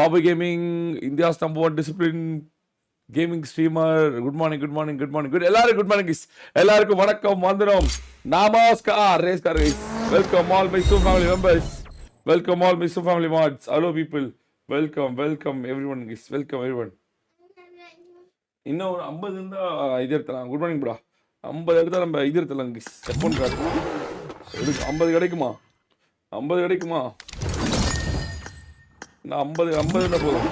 Babu Gaming, India's #1 discipline gaming streamer. Good morning. எல்லாருக்கும் good morning guys. எல்லாருக்கும் வணக்கம் வந்தனம். Namaskar race car guys. Welcome all my Su family members. Welcome all my Su family mods. Hello people. Welcome everyone guys. Welcome everyone. இன்னும் ஒரு 50 இருந்தா இது எடுத்தலாம். Good morning bro. 50 எடுத்தா நம்ம இது எடுத்தலாம் guys. செப்பன் கார்டு. 50 கிடைக்குமா? 50 கிடைக்குமா? நான் 50 என்ன போதும்.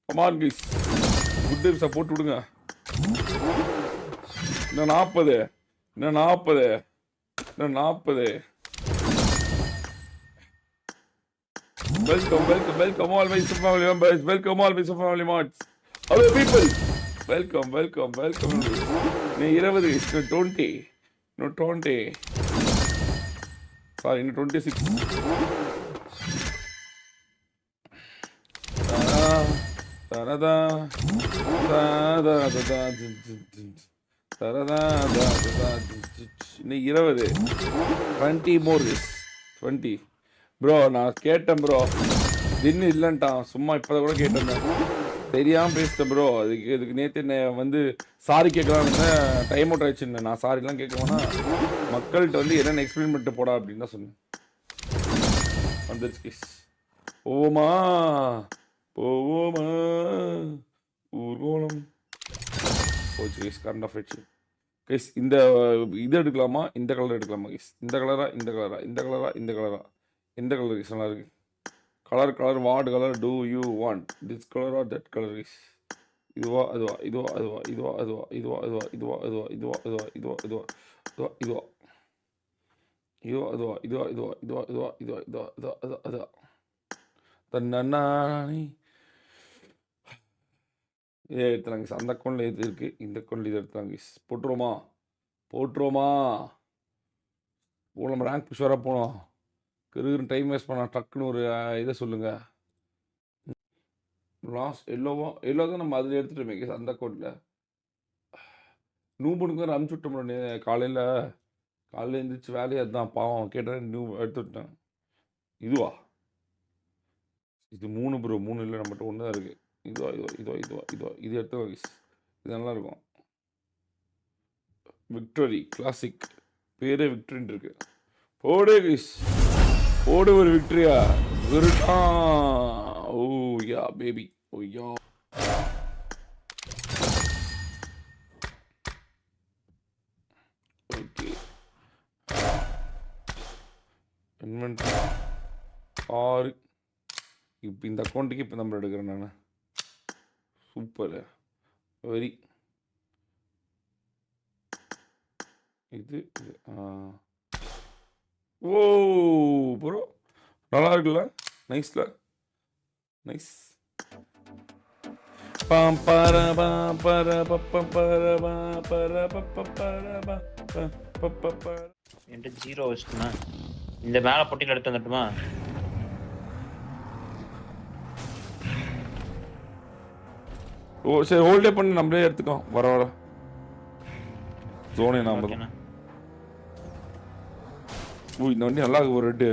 Come on guys. Good support விடுங்க. இன்னும் 40. Welcome all my Su family members. Welcome all my Su family mods. Hello people. Welcome. நீ 20 இன்னும் 20. Sorry, இன்னும் 26. இன்னும் 20. 20 more guys. 20. ப்ரோ நான் கேட்டேன் ப்ரோ, தின்னு இல்லைன்ட்டான். சும்மா இப்போ கூட கேட்டேன், தெரியாமல் பேசிட்டேன் ப்ரோ. இதுக்கு நேற்று வந்து சாரி கேட்கலான்னு டைம் அவுட் ஆயிடுச்சுன்னு. நான் சாரிலாம் கேட்கணும்னா மக்கள்கிட்ட வந்து என்னென்ன எக்ஸ்பிளைன் பண்ணிட்டு போடா அப்படின்னு தான் சொன்னேன். வந்துருச்சு கேஸ். போவோமா ஊர்கோலம் போச்சு கேஸ். கரண்ட் ஆஃப் ஆயிடுச்சு கேஸ். இந்த இது எடுக்கலாமா, இந்த கலர் எடுக்கலாமா கேஸ்? இந்த கலரா எந்த கலர் கேஸ் நல்லா இருக்கு? Colour what colour do you want? This colour or that colour case? இதுவா தன்னானி இதே எடுத்துறாங்க கேஸ். அந்த அக்கௌண்ட்ல எது இருக்கு, இந்த அக்கௌண்ட்ல இது எடுத்துறாங்க கேஸ். போட்டுருவோமா நம்ம ரேங்க் புஷ் வர போனோம். கிருகிரு டைம் வேஸ்ட் பண்ண டக்குன்னு ஒரு இதை சொல்லுங்க. லாஸ்ட் எல்லோ தான் நம்ம அதில் எடுத்துட்டோமே கேஸ். அந்த அக்கௌண்ட்டில் நூபனுக்கு அனுப்பிச்சு விட்டோம். காலையில் எழுந்திரிச்சு வேலையை அதுதான் பாவம் கேட்டேன். எடுத்து விட்டேன். இதுவா? இது 3 ப்ரோ. 3 இல்லை, நம்மகிட்ட 1 தான் இருக்குது. இதுவா இது எடுத்துக்கோ கேஸ். இது நல்லாயிருக்கும். விக்டரி கிளாசிக் பேரே விக்டரின்னு இருக்கு. போடு கேஸ், போடு ஒரு விக்டரியா. Oh yeah baby, oh yeah. Okay, inventory 6. இப்போ இந்த அக்கௌண்ட்டுக்கு இப்போ நம்பர் எடுக்கிறேன் நான். Super, very. இது ஓ ப்ரோ நல்லா இருக்குல்ல? நைஸ். என்கிட்ட 0 வச்சுட்டுமா இந்த மேலே பொட்டியில் எடுத்து வந்துட்டுமா? ஓ சரி, ஹோல்டே பண்ணி நம்மளே எடுத்துக்கோ. வர ஜோனே நாம. ஓ இந்த வண்டி நல்லா இருக்கு. ஒரு ரெட்டு